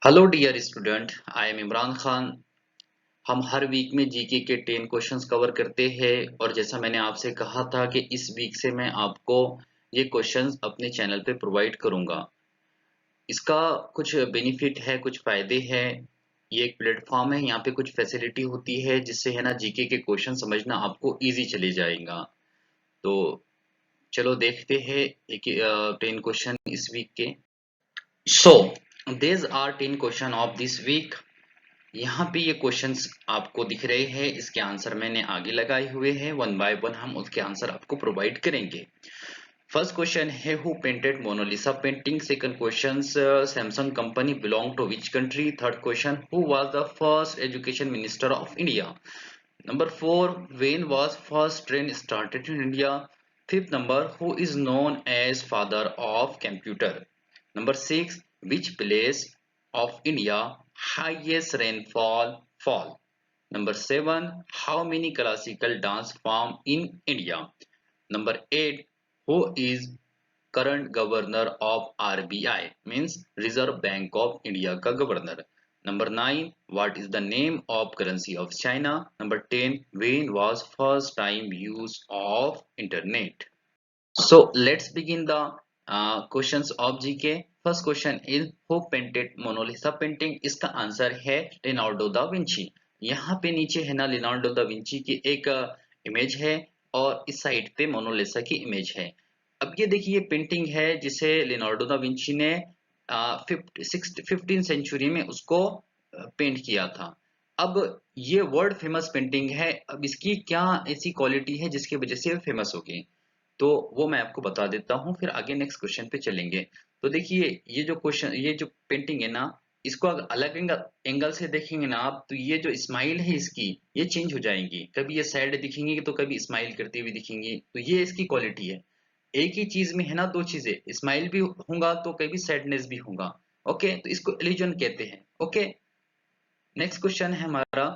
Hello dear student, I am Imran Khan. हम हर week में जीके के 10 क्वेश्चंस कवर करते हैं और जैसा मैंने आपसे कहा था कि इस वीक से मैं आपको ये क्वेश्चंस अपने चैनल पे प्रोवाइड करूंगा। इसका कुछ बेनिफिट है, कुछ फायदे हैं। ये एक प्लेटफॉर्म है, यहाँ पे कुछ फैसिलिटी होती है जिससे है ना जीके के क्वेश्चन समझना आपको इजी चले जाएगा। तो चलो देखते हैं एक 10 क्वेश्चन इस वीक के। So these are 10 question of this week. यहाँ पे ये क्वेश्चंस आपको दिख रहे हैं, इसके आंसर मैंने आगे लगाए हुए हैं। वन बाय वन हम उसके आंसर आपको प्रोवाइड करेंगे। फर्स्ट क्वेश्चन है who painted Mona Lisa painting. Second question Samsung company belong to which country. Third question who was the first education minister of India. Number four when was first train started in India. Fifth number who is known as father of computer. Number six which place of India highest rainfall fall. Number seven, how many classical dance form in India? Number eight, who is current governor of RBI means Reserve Bank of India का governor. Number nine, what is the name of currency of China? Number 10, when was first time use of internet? So let's begin the questions of GK. First question is who painted Mona Lisa painting? इसका answer है Leonardo da Vinci. यहाँ पे नीचे है ना Leonardo da Vinci की एक image है और इस साइड पे मोनालिसा की इमेज है। अब ये देखिए पेंटिंग है जिसे लियोनार्डो दा विंची ने 15 सेंचुरी में उसको पेंट किया था। अब ये वर्ल्ड फेमस पेंटिंग है। अब इसकी क्या ऐसी क्वालिटी है जिसकी वजह से फेमस हो गई, तो वो मैं आपको बता देता हूँ, फिर आगे नेक्स्ट क्वेश्चन पे चलेंगे। तो देखिए ये जो पेंटिंग है ना, इसको अगर अलग एंगल से देखेंगे ना आप, तो ये जो स्माइल है इसकी ये चेंज हो जाएंगी। कभी ये सैड दिखेंगी तो कभी स्माइल करती हुई दिखेंगी। तो ये इसकी क्वालिटी है। एक ही चीज में है ना दो चीजें, स्माइल भी होगा तो कभी सैडनेस भी होगा। ओके, तो इसको इल्यूजन कहते हैं। ओके, नेक्स्ट क्वेश्चन है हमारा,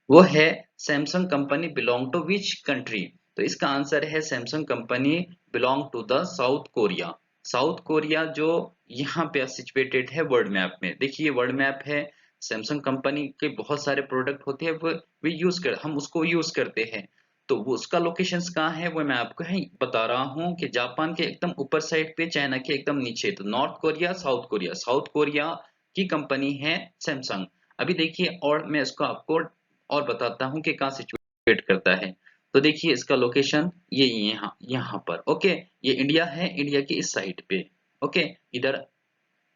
वो है Samsung company belong to which country. तो इसका आंसर है Samsung company belong to the South Korea. South Korea जो यहाँ पे सिचुएटेड है वर्ल्ड मैप में। देखिए वर्ल्ड मैप है, सैमसंग कंपनी के बहुत सारे प्रोडक्ट होते हैं, वो हम उसको यूज करते हैं। तो वो उसका लोकेशन कहाँ है वो मैं आपको है बता रहा हूँ कि जापान के एकदम ऊपर साइड पे, चाइना के एकदम नीचे। तो north Korea, South Korea, South Korea की कंपनी है सैमसंग। अभी देखिए और मैं इसको आपको और बताता हूँ कि कहाँ सिचुएट करता है। तो देखिए इसका लोकेशन ये यहाँ यहाँ पर। ओके, ये इंडिया है, इंडिया की इस साइड पे। ओके, इधर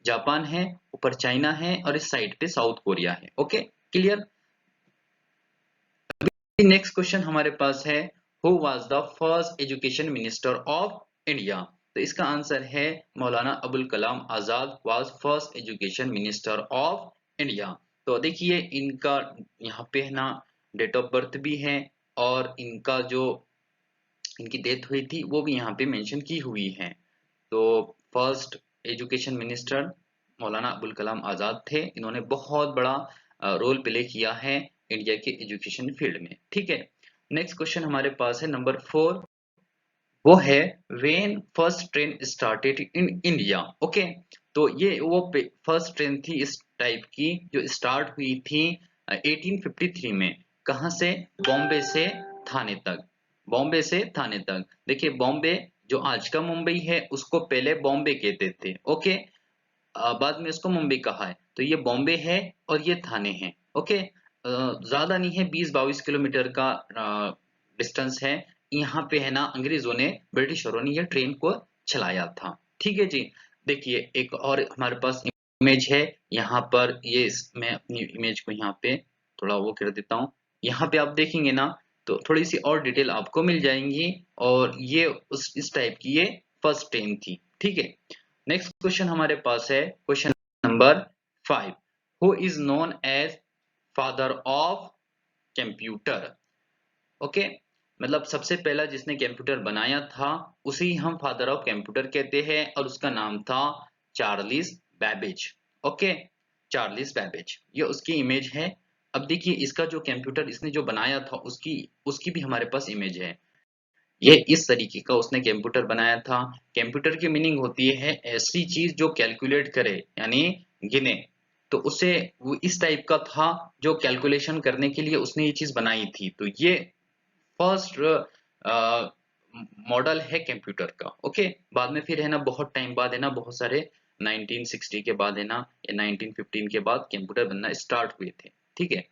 जापान है, ऊपर चाइना है और इस साइड पे साउथ कोरिया है। Okay, clear. नेक्स्ट क्वेश्चन हमारे पास है who was the first education minister of India. तो इसका आंसर है Maulana Abul Kalam Azad was first education minister of India. तो देखिए इनका यहाँ पे है ना डेट ऑफ बर्थ भी है और इनका जो इनकी डेथ हुई थी वो भी यहाँ पे मेंशन की हुई है। तो फर्स्ट एजुकेशन मिनिस्टर मौलाना अबुल कलाम आजाद थे। इन्होंने बहुत बड़ा रोल प्ले किया है इंडिया के एजुकेशन फील्ड में। ठीक है, नेक्स्ट क्वेश्चन हमारे पास है नंबर फोर, वो है when first train started in India. Okay, तो ये वो फर्स्ट ट्रेन थी इस टाइप की जो स्टार्ट हुई थी 1853 में। कहाँ से? बॉम्बे से थाने तक। बॉम्बे से थाने तक। देखिए बॉम्बे जो आज का मुंबई है उसको पहले बॉम्बे कहते थे। ओके, बाद में इसको मुंबई कहा है। तो ये बॉम्बे है और ये थाने है। ओके, ज्यादा नहीं है, 20-22 किलोमीटर का डिस्टेंस है। यहाँ पे है ना अंग्रेजों ने, ब्रिटिशरों ने ये ट्रेन को चलाया था। ठीक है जी। देखिए एक और हमारे पास इमेज है यहाँ पर। मैं अपनी इमेज को यहाँ पे थोड़ा वो कर देता हूँ। यहाँ पे आप देखेंगे ना तो थोड़ी सी और डिटेल आपको मिल जाएंगी। और ये इस टाइप की ये फर्स्ट ट्रेन थी। ठीक है, नेक्स्ट क्वेश्चन हमारे पास है question number 5, who is known as father of computer. Okay, मतलब सबसे पहला जिसने कंप्यूटर बनाया था उसे ही हम फादर ऑफ कंप्यूटर कहते हैं और उसका नाम था Charles Babbage. Okay, Charles Babbage, ये उसकी इमेज है। अब देखिए इसका जो कंप्यूटर इसने जो बनाया था उसकी उसकी भी हमारे पास इमेज है। ये इस तरीके का उसने कंप्यूटर बनाया था। कंप्यूटर की मीनिंग होती है ऐसी चीज जो कैलकुलेट करे, यानी गिने। तो उसे वो इस टाइप का था जो कैलकुलेशन करने के लिए उसने ये चीज बनाई थी। तो ये फर्स्ट मॉडल है कंप्यूटर का। ओके, बाद में फिर है ना बहुत टाइम बाद है ना बहुत सारे 1960 के बाद है ना या 1915 के बाद कंप्यूटर बनना स्टार्ट हुए थे। ठीक है,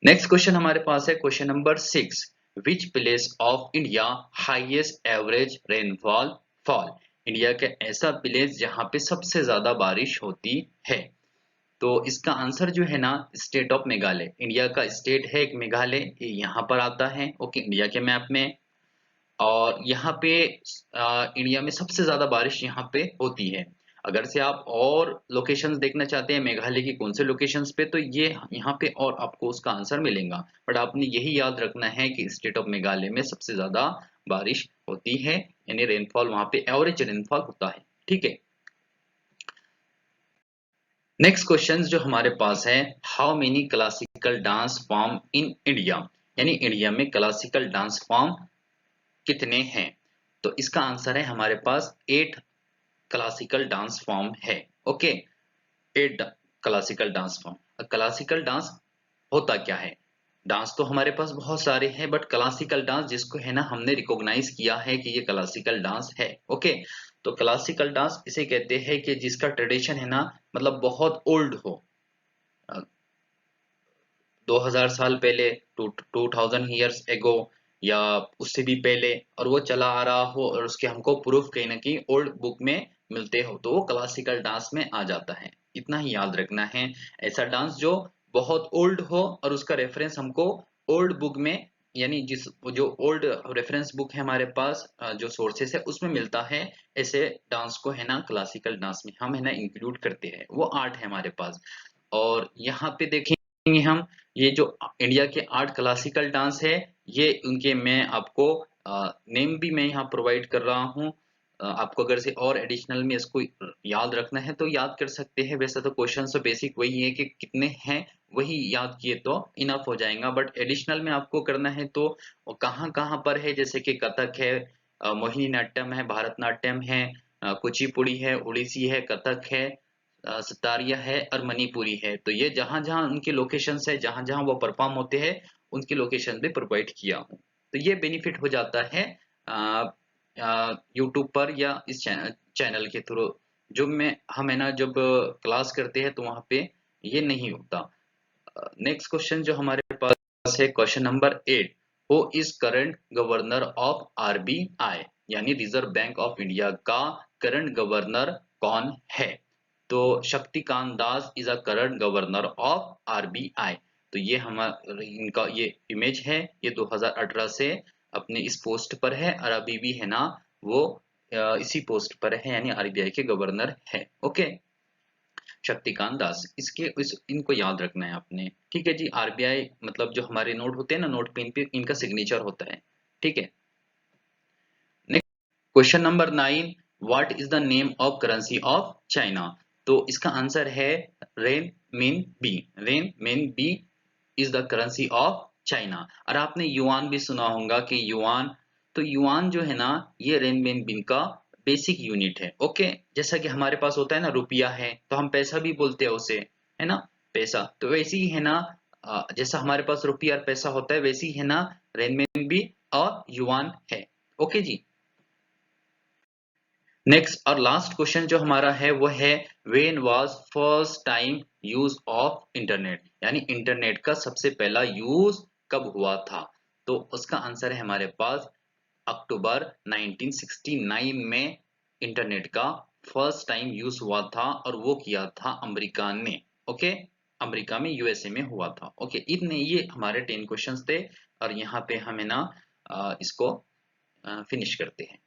नेक्स्ट क्वेश्चन हमारे पास है question number 6। Which place of India highest average rainfall fall? India का ऐसा प्लेस जहां पे सबसे ज्यादा बारिश होती है। तो इसका आंसर जो है ना स्टेट ऑफ मेघालय। इंडिया का स्टेट है एक मेघालय, ये यहाँ पर आता है ओके इंडिया के मैप में। और यहाँ पे इंडिया में सबसे ज्यादा बारिश यहाँ पे होती है। अगर से आप और लोकेशंस देखना चाहते हैं मेघालय की कौन से लोकेशंस पे, तो ये यहाँ पे और आपको उसका आंसर मिलेगा। बट आपने यही याद रखना है कि स्टेट ऑफ मेघालय में सबसे ज्यादा बारिश होती है, यानी रेनफॉल वहां पे एवरेज रेनफॉल होता है। ठीक है, नेक्स्ट क्वेश्चन जो हमारे पास है, how many classical dance form in India? यानी इंडिया में क्लासिकल डांस फॉर्म कितने हैं? तो इसका आंसर है हमारे पास 8 क्लासिकल डांस फॉर्म है। Okay, 8 classical dance form. Classical dance होता क्या है? डांस तो हमारे पास बहुत सारे हैं, बट क्लासिकल डांस जिसको है ना हमने रिकॉग्नाइज किया है कि ये क्लासिकल डांस है। ओके, तो क्लासिकल डांस इसे कहते हैं कि जिसका ट्रेडिशन है ना मतलब बहुत ओल्ड हो, 2000 साल पहले, 2000 ईयर्स एगो, या उससे भी पहले, और वो चला आ रहा हो और उसके हमको प्रूफ कहीं ना कहीं ओल्ड बुक में मिलते हो, तो वो क्लासिकल डांस में आ जाता है। इतना ही याद रखना है। ऐसा डांस जो बहुत ओल्ड हो और उसका रेफरेंस हमको ओल्ड बुक में, यानी जिस जो ओल्ड रेफरेंस बुक है हमारे पास, जो सोर्सेस है उसमें मिलता है, ऐसे डांस को है ना क्लासिकल डांस में हम है ना इंक्लूड करते हैं। वो आर्ट है हमारे पास। और यहाँ पे देखेंगे हम, ये जो इंडिया के 8 क्लासिकल डांस है, ये उनके मैं आपको नेम भी मैं यहाँ प्रोवाइड कर रहा हूँ। आपको अगर से और एडिशनल में इसको याद रखना है तो याद कर सकते हैं। वैसे तो क्वेश्चन तो बेसिक वही है कि कितने हैं, वही याद किए तो इनफ हो जाएगा। बट एडिशनल में आपको करना है तो कहाँ कहाँ पर है, जैसे कि कथक है, मोहिनी नाट्यम है, भारतनाट्यम है, कुचिपुड़ी है, उड़ीसी है, कथक है, सतारिया है और मणिपुरी है। तो ये जहां जहां उनके लोकेशंस है, जहां जहां वो परफॉर्म होते हैं, उनके लोकेशन भी प्रोवाइड किया हूँ। तो ये बेनिफिट हो जाता है यूट्यूब पर या इस चैनल के थ्रू। जो मैं हम है ना जब क्लास करते हैं तो वहां पे ये नहीं होता। नेक्स्ट क्वेश्चन जो हमारे पास है question number 8। Who is current governor of RBI? यानी रिजर्व बैंक ऑफ इंडिया का करंट गवर्नर कौन है? तो Shaktikanta Das is a current governor of RBI. तो ये हमारा इनका ये इमेज है, ये 2018 से अपने इस पोस्ट पर है और अभी भी है ना वो इसी पोस्ट पर है, यानी आरबीआई के गवर्नर है। ओके, शक्तिकांत दास, इनको याद रखना है आपने। ठीक है जी, आरबीआई मतलब जो हमारे नोट होते हैं ना, नोट पे इनका सिग्नेचर होता है। ठीक है, question number 9। What is the name of currency of China? तो इसका आंसर है renminbi. Renminbi is the currency of China. और आपने युआन भी सुना होगा कि युआन, तो युआन जो है ना ये रेन मिन बिन का बेसिक यूनिट है। ओके, जैसा कि हमारे पास होता है ना रुपया है तो हम पैसा भी बोलते हैं उसे, है ना पैसा। तो वैसे ही है ना जैसा हमारे पास रुपया और पैसा होता है, वैसे ही है ना रेनमिन भी और युआन है। ओके जी, नेक्स्ट और लास्ट क्वेश्चन जो हमारा है वो है, when was first time use of internet? यानी इंटरनेट का सबसे पहला यूज कब हुआ था? तो उसका आंसर है हमारे पास अक्टूबर 1969 में इंटरनेट का फर्स्ट टाइम यूज हुआ था, और वो किया था अमेरिका ने। ओके, अमेरिका में यूएसए में हुआ था। ओके, इतने ये हमारे 10 क्वेश्चंस थे, और यहाँ पे हमें ना इसको फिनिश करते हैं।